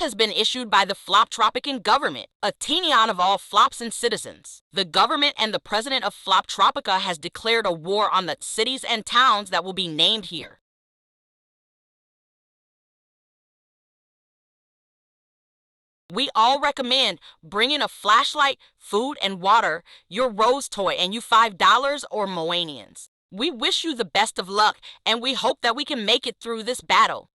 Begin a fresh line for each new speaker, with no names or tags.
has been issued by the Floptropican government, a tinion of all flops and citizens. The government and the president of Floptropica has declared a war on the cities and towns that will be named here. We all recommend bringing a flashlight, food and water, your rose toy, and you $5 or Moanians. We wish you the best of luck, and we hope that we can make it through this battle.